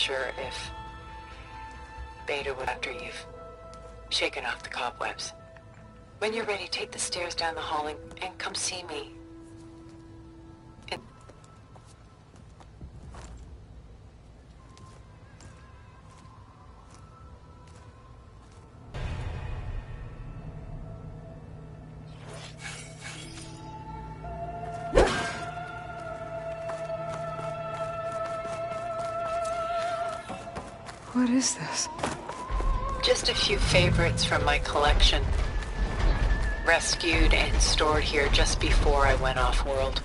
sure if Beta would after you've shaken off the cobwebs. When you're ready, take the stairs down the hall and come see me. What is this? Just a few favorites from my collection. Rescued and stored here just before I went off-world.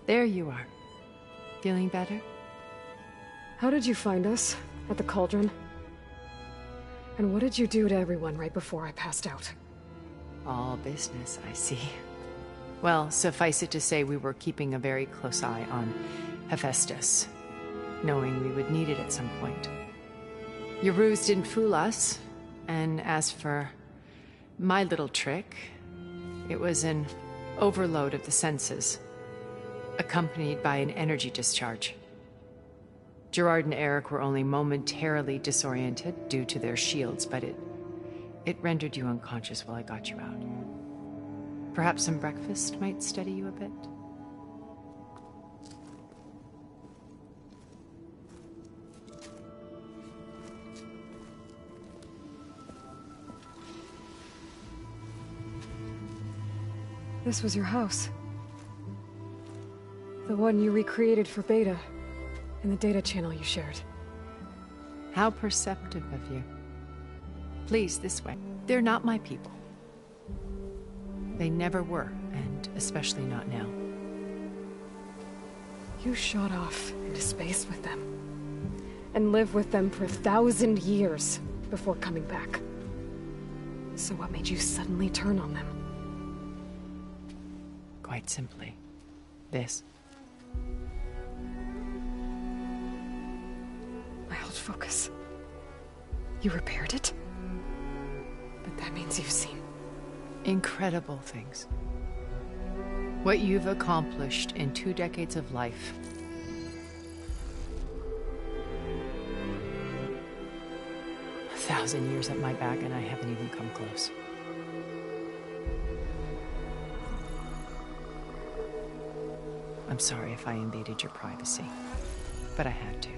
There you are. Feeling better? How did you find us? At the Cauldron? And what did you do to everyone right before I passed out? All business, I see. Well, suffice it to say we were keeping a very close eye on Hephaestus, knowing we would need it at some point. Your ruse didn't fool us, and as for my little trick, it was an overload of the senses, accompanied by an energy discharge. Gerard and Eric were only momentarily disoriented due to their shields, but it rendered you unconscious while I got you out. Perhaps some breakfast might steady you a bit? This was your house. The one you recreated for Beta, in the data channel you shared. How perceptive of you. Please, this way. They're not my people. They never were, and especially not now. You shot off into space with them, and lived with them for 1,000 years before coming back. So what made you suddenly turn on them? Quite simply, this. My old focus. You repaired it? But that means you've seen incredible things. What you've accomplished in 2 decades of life. A 1,000 years at my back and I haven't even come close. I'm sorry if I invaded your privacy, but I had to.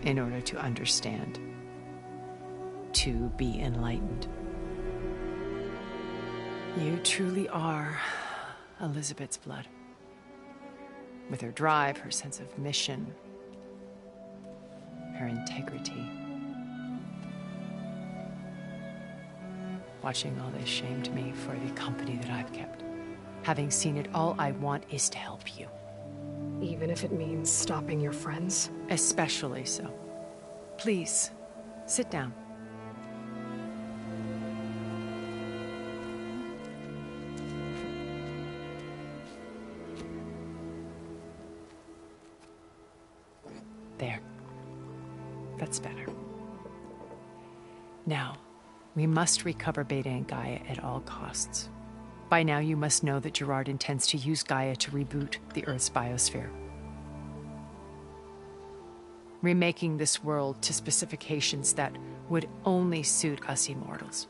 In order to understand. To be enlightened. You truly are Elizabeth's blood. With her drive, her sense of mission, her integrity. Watching all this shamed me for the company that I've kept. Having seen it, all I want is to help you. Even if it means stopping your friends? Especially so. Please, sit down. There. That's better. Now, we must recover Beta and Gaia at all costs. By now, you must know that Gerard intends to use Gaia to reboot the Earth's biosphere. Remaking this world to specifications that would only suit us immortals.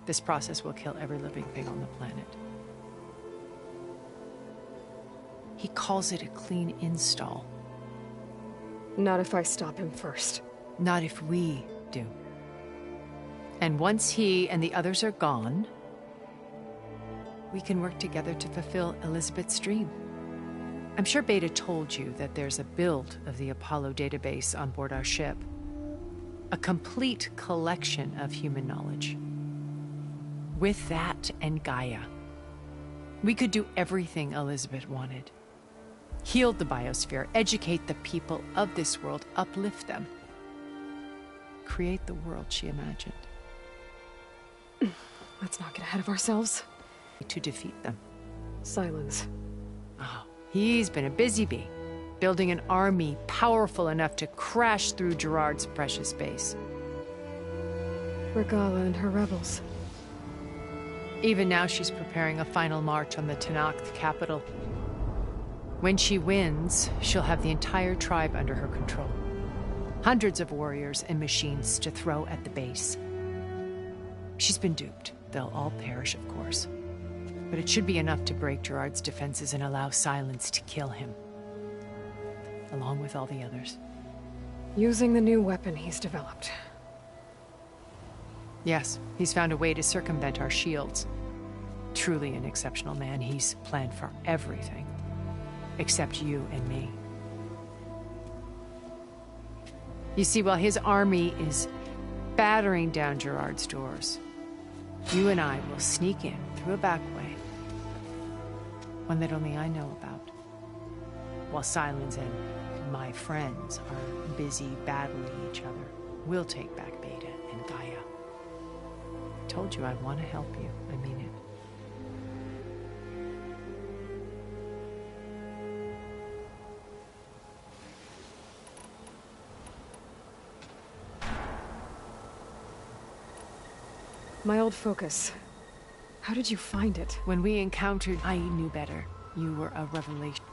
This process will kill every living thing on the planet. He calls it a clean install. Not if I stop him first. Not if we do. And once he and the others are gone, we can work together to fulfill Elizabeth's dream. I'm sure Beta told you that there's a build of the Apollo database on board our ship. A complete collection of human knowledge. With that and Gaia, we could do everything Elizabeth wanted. Heal the biosphere, educate the people of this world, uplift them. Create the world she imagined. Let's not get ahead of ourselves. To defeat them. Silence. Oh, he's been a busy bee, building an army powerful enough to crash through Gerard's precious base. Regala and her rebels. Even now she's preparing a final march on the Tenakth capital. When she wins, she'll have the entire tribe under her control. Hundreds of warriors and machines to throw at the base. She's been duped. They'll all perish, of course. But it should be enough to break Gerard's defenses and allow Silence to kill him. Along with all the others. Using the new weapon he's developed. Yes, he's found a way to circumvent our shields. Truly an exceptional man. He's planned for everything. Except you and me. You see, while his army is battering down Gerard's doors, you and I will sneak in through a back way. One that only I know about. While Silence and my friends are busy battling each other, we'll take back Beta and Gaia. Told you I want to help you. I mean it. My old focus. How did you find it? When we encountered, I knew better. You were a revelation.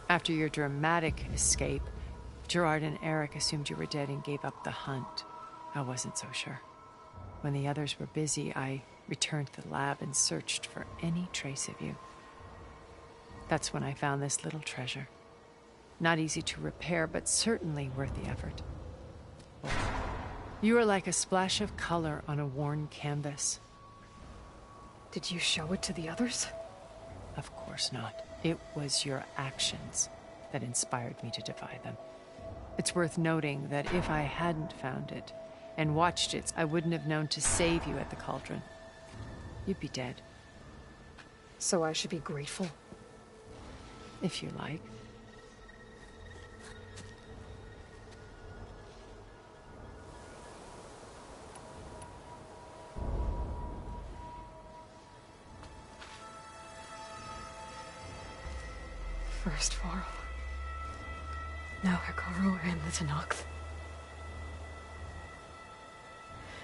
After your dramatic escape, Gerard and Eric assumed you were dead and gave up the hunt. I wasn't so sure. When the others were busy, I returned to the lab and searched for any trace of you. That's when I found this little treasure. Not easy to repair, but certainly worth the effort. You are like a splash of color on a worn canvas. Did you show it to the others? Of course not. It was your actions that inspired me to defy them. It's worth noting that if I hadn't found it and watched it, I wouldn't have known to save you at the cauldron. You'd be dead. So I should be grateful? If you like. First Varl. Now Hekarro and the Tenakth.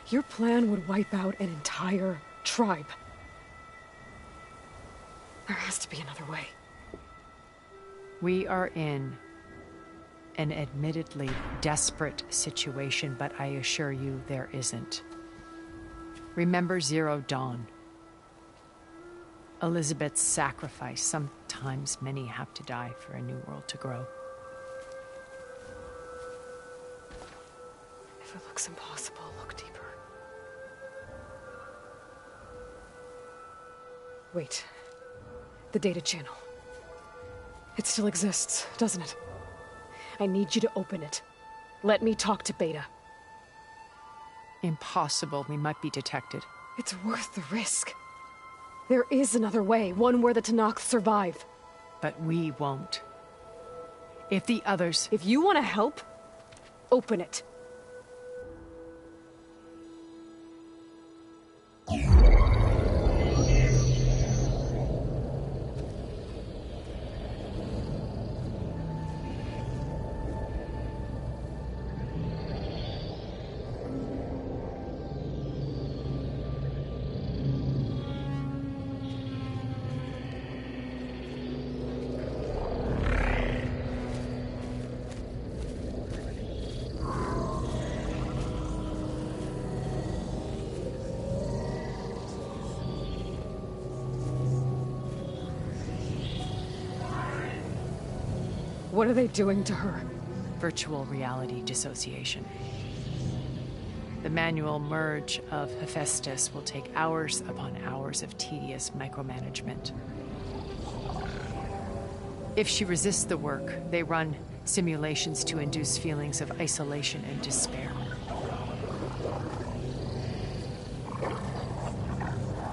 Your plan would wipe out an entire tribe. There has to be another way. We are in an admittedly desperate situation, but I assure you there isn't. Remember Zero Dawn. Elizabeth's sacrifice. Sometimes many have to die for a new world to grow. If it looks impossible, look deeper. Wait. The data channel. It still exists, doesn't it? I need you to open it. Let me talk to Beta. Impossible. We might be detected. It's worth the risk. There is another way, one where the Tenakth survive. But we won't. If the others... If you want to help, open it. What are they doing to her? Virtual reality dissociation. The manual merge of Hephaestus will take hours upon hours of tedious micromanagement. If she resists the work, they run simulations to induce feelings of isolation and despair.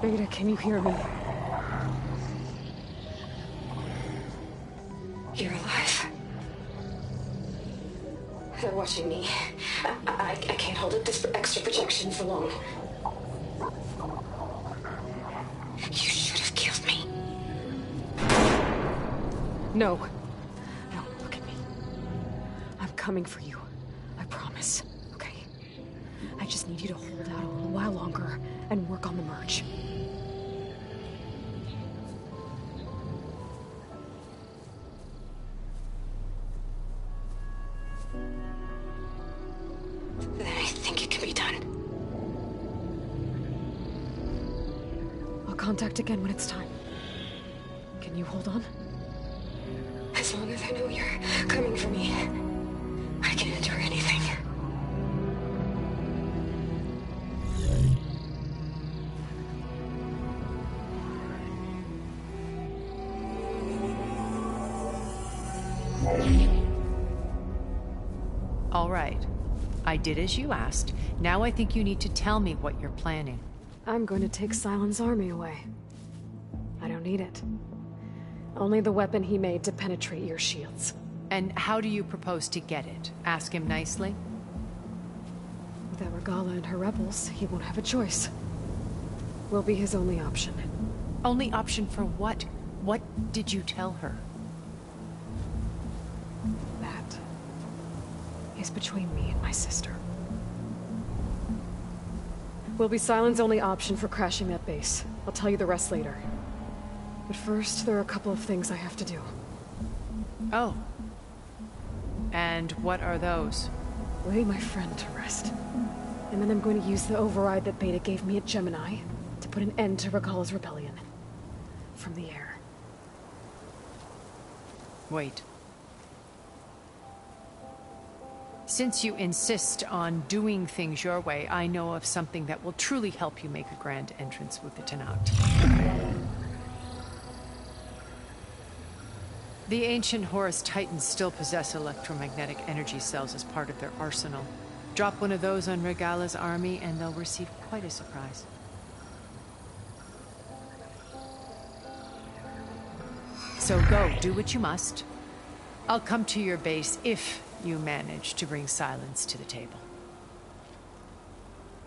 Beta, can you hear me? You're alive. They're watching me. I can't hold up this extra protection for long. You should have killed me. No. No, look at me. I'm coming for you. I promise, okay? I just need you to hold out a little while longer and work on the merge. Then I think it can be done. I'll contact again when it's time. Can you hold on? As long as I know you're coming for me, I can endure anything. All right. I did as you asked. Now I think you need to tell me what you're planning. I'm going to take Sylens' army away. I don't need it. Only the weapon he made to penetrate your shields. And how do you propose to get it? Ask him nicely? Without Regala and her rebels, he won't have a choice. We'll be his only option. Only option for what? What did you tell her? That is between me and my sister. Will be Sylens' only option for crashing that base. I'll tell you the rest later. But first, there are a couple of things I have to do. Oh. And what are those? Lay my friend to rest. And then I'm going to use the override that Beta gave me at Gemini to put an end to Regala's rebellion. From the air. Wait. Since you insist on doing things your way, I know of something that will truly help you make a grand entrance with the Tenakth. The ancient Horus Titans still possess electromagnetic energy cells as part of their arsenal. Drop one of those on Regala's army and they'll receive quite a surprise. So go, do what you must. I'll come to your base if you manage to bring Sylens to the table.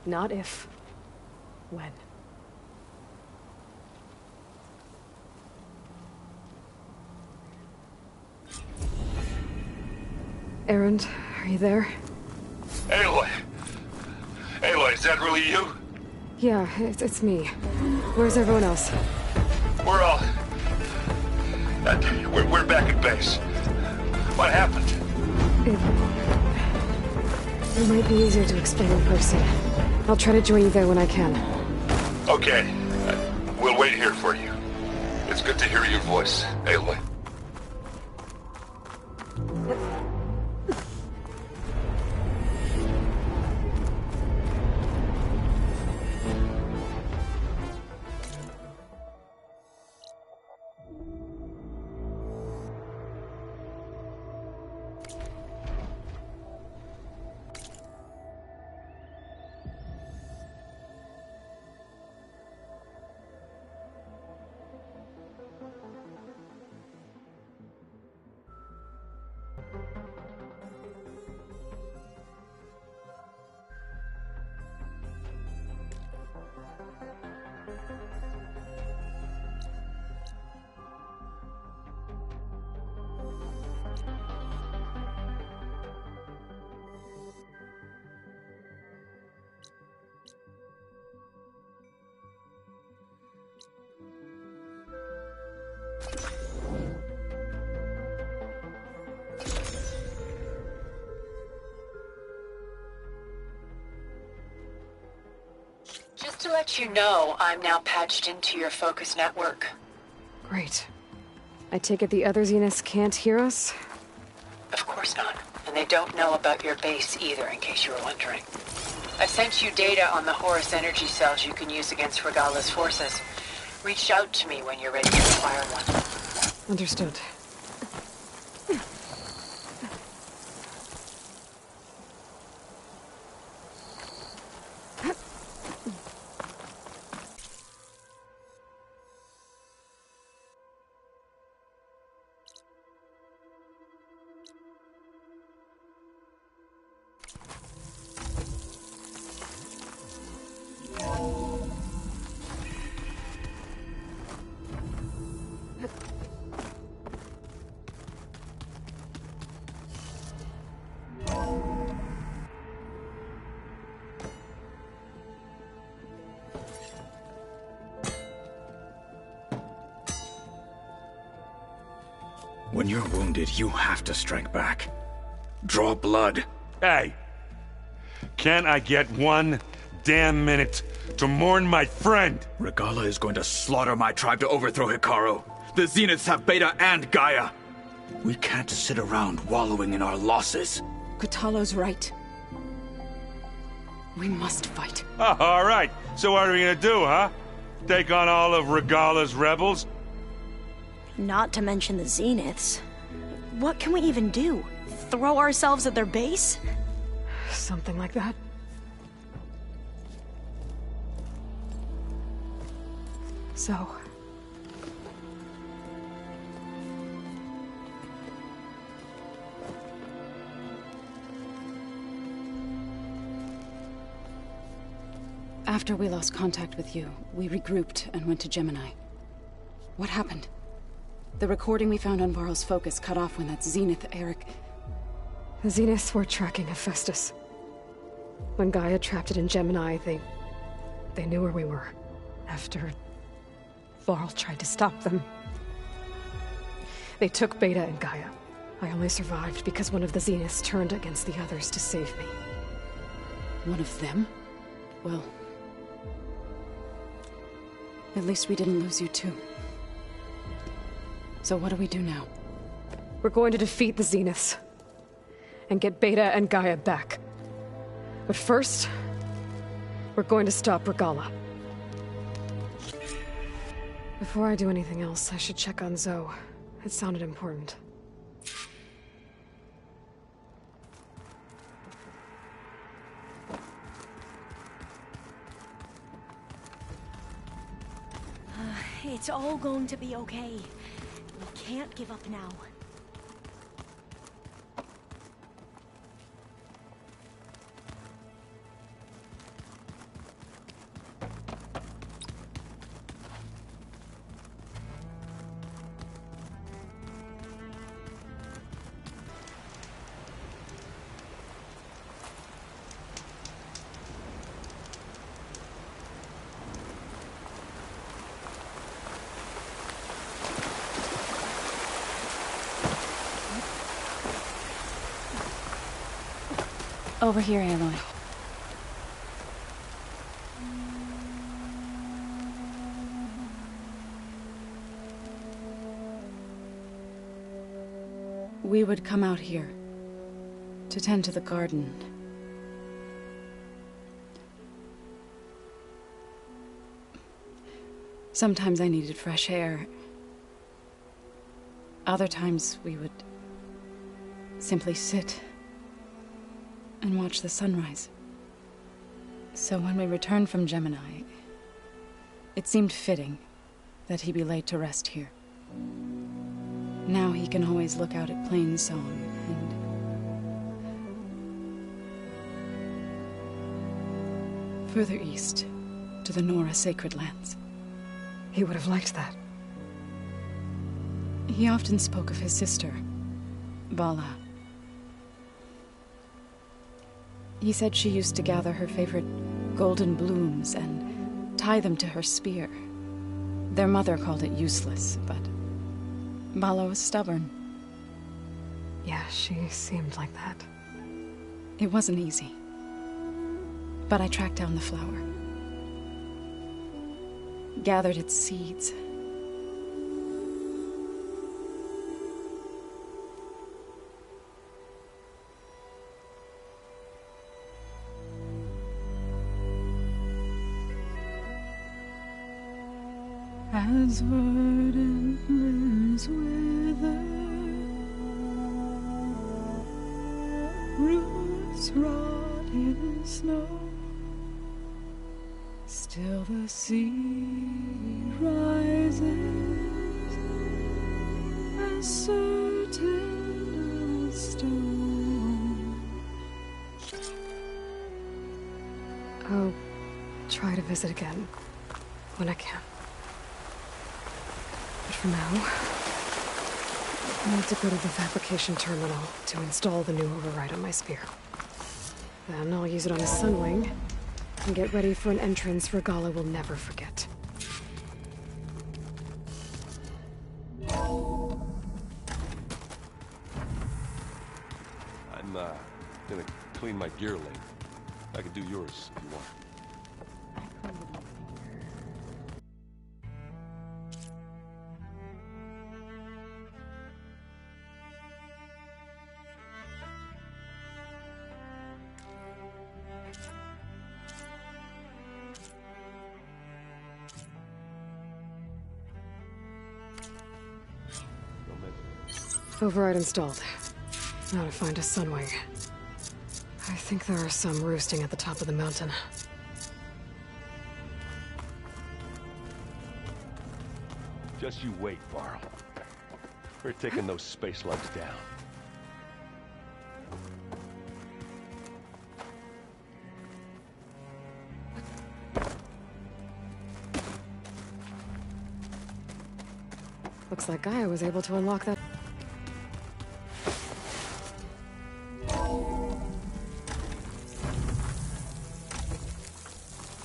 Not if. When. Erend, are you there? Aloy! Aloy, is that really you? Yeah, it's me. Where's everyone else? We're all... We're back at base. What happened? It might be easier to explain in person. I'll try to join you there when I can. Okay. We'll wait here for you. It's good to hear your voice, Aloy. Just to let you know, I'm now patched into your focus network. Great. I take it the other Zeniths can't hear us? Of course not. And they don't know about your base either, in case you were wondering. I've sent you data on the Horus energy cells you can use against Regala's forces. Reach out to me when you're ready to acquire one. Understood. When you're wounded, you have to strike back. Draw blood. Hey! Can't I get one damn minute to mourn my friend? Regalla is going to slaughter my tribe to overthrow Hikaru. The Zeniths have Beta and Gaia. We can't sit around wallowing in our losses. Kotallo's right. We must fight. Oh, all right. So what are we gonna do, huh? Take on all of Regalla's rebels? Not to mention the Zeniths. What can we even do? Throw ourselves at their base? Something like that. So... After we lost contact with you, we regrouped and went to Gemini. What happened? The recording we found on Varl's focus cut off when that Zenith Eric... The Zeniths were tracking Hephaestus. When Gaia trapped it in Gemini, they knew where we were. After... Varl tried to stop them. They took Beta and Gaia. I only survived because one of the Zeniths turned against the others to save me. One of them? Well... At least we didn't lose you too. So what do we do now? We're going to defeat the Zeniths. And get Beta and Gaia back. But first... we're going to stop Regalla. Before I do anything else, I should check on Zoe. It sounded important. It's all going to be okay. We can't give up now. Over here, Aloy. We would come out here to tend to the garden. Sometimes I needed fresh air. Other times we would simply sit and watch the sunrise. So when we returned from Gemini, it seemed fitting that he be laid to rest here. Now he can always look out at Plainsong and... further east, to the Nora Sacred Lands. He would have liked that. He often spoke of his sister, Vala. He said she used to gather her favorite golden blooms and tie them to her spear. Their mother called it useless, but Vala was stubborn. Yeah, she seemed like that. It wasn't easy. But I tracked down the flower. Gathered its seeds. As verdant limbs wither, roots rot in snow, still the sea rises, as certain as stone. I'll try to visit again when I can. But for now, I need to go to the fabrication terminal to install the new override on my spear. Then I'll use it on a Sunwing and get ready for an entrance Regalla will never forget. gonna clean my gear later. I can do yours if you want. Override installed. Now to find a Sunwing. I think there are some roosting at the top of the mountain. Just you wait, Varl. We're taking those space slugs down. Looks like Gaia was able to unlock that.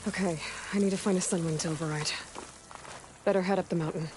Okay, I need to find a Sunwing to override. Better head up the mountain.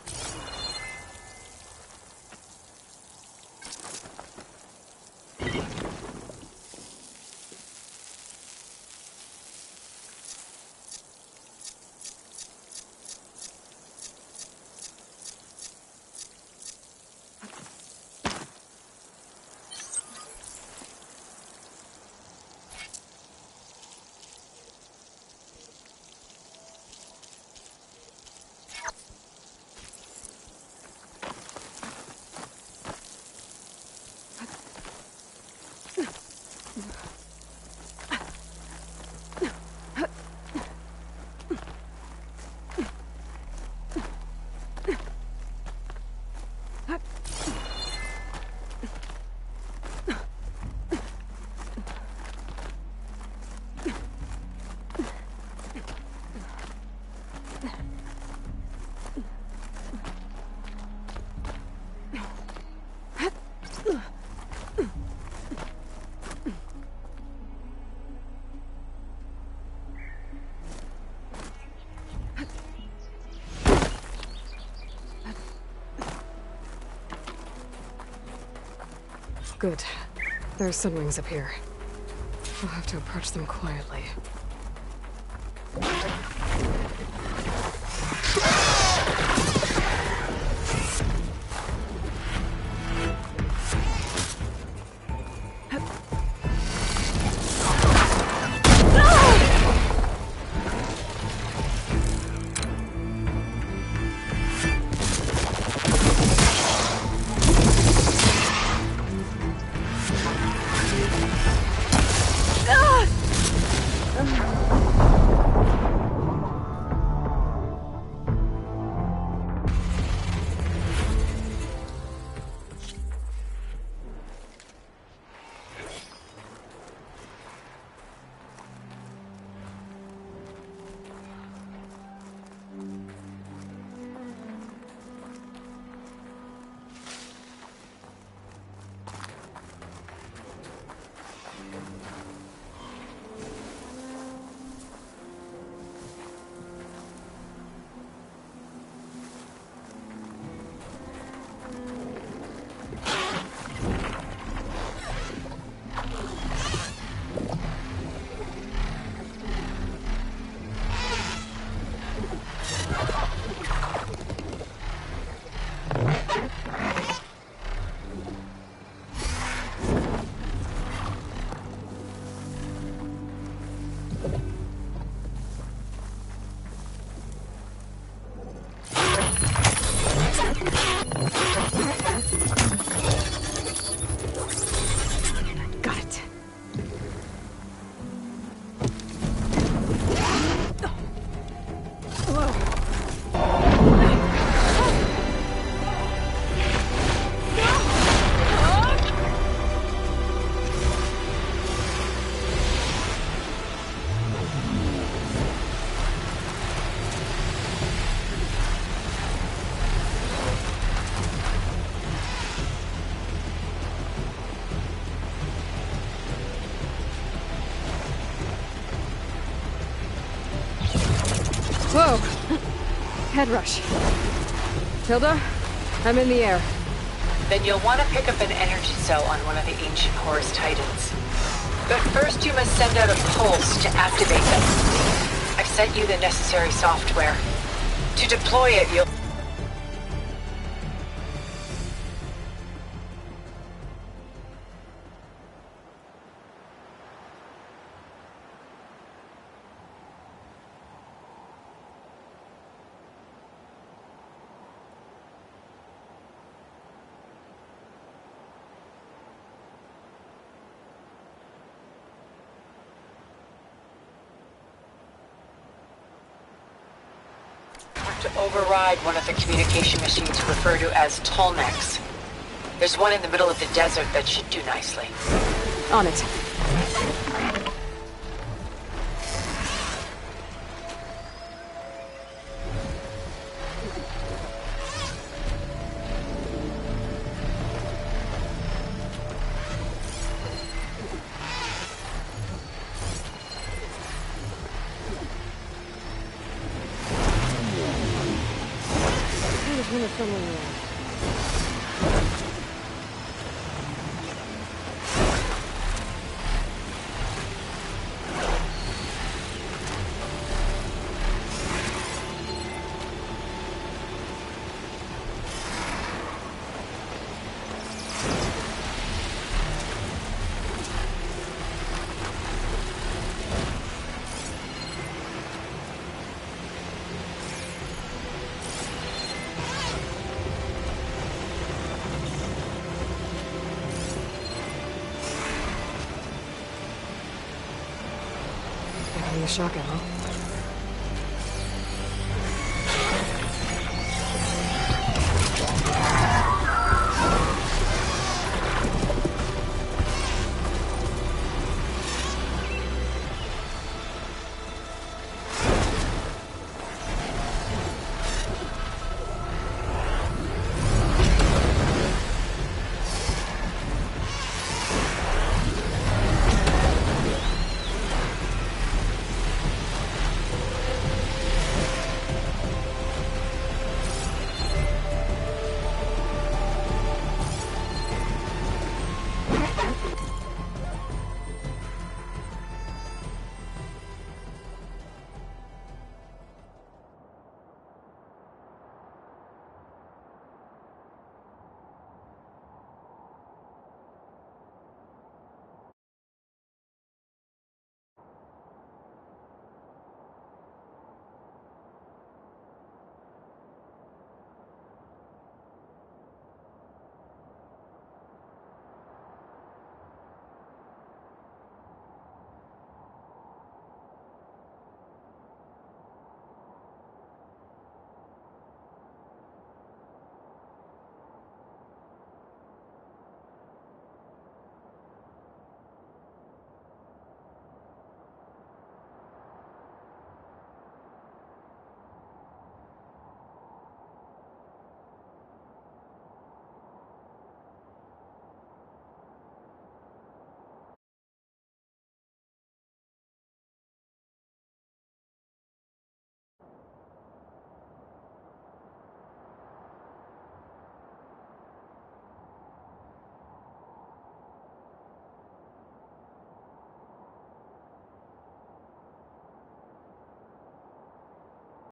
Good. There are Sunwings up here. I'll have to approach them quietly. Whoa! Head rush. Hilda, I'm in the air. Then you'll want to pick up an energy cell on one of the ancient Horus Titans. But first you must send out a pulse to activate them. I've sent you the necessary software. To deploy it, you'll... to override one of the communication machines referred to as Tolmecs. There's one in the middle of the desert that should do nicely. On it. The shotgun, huh?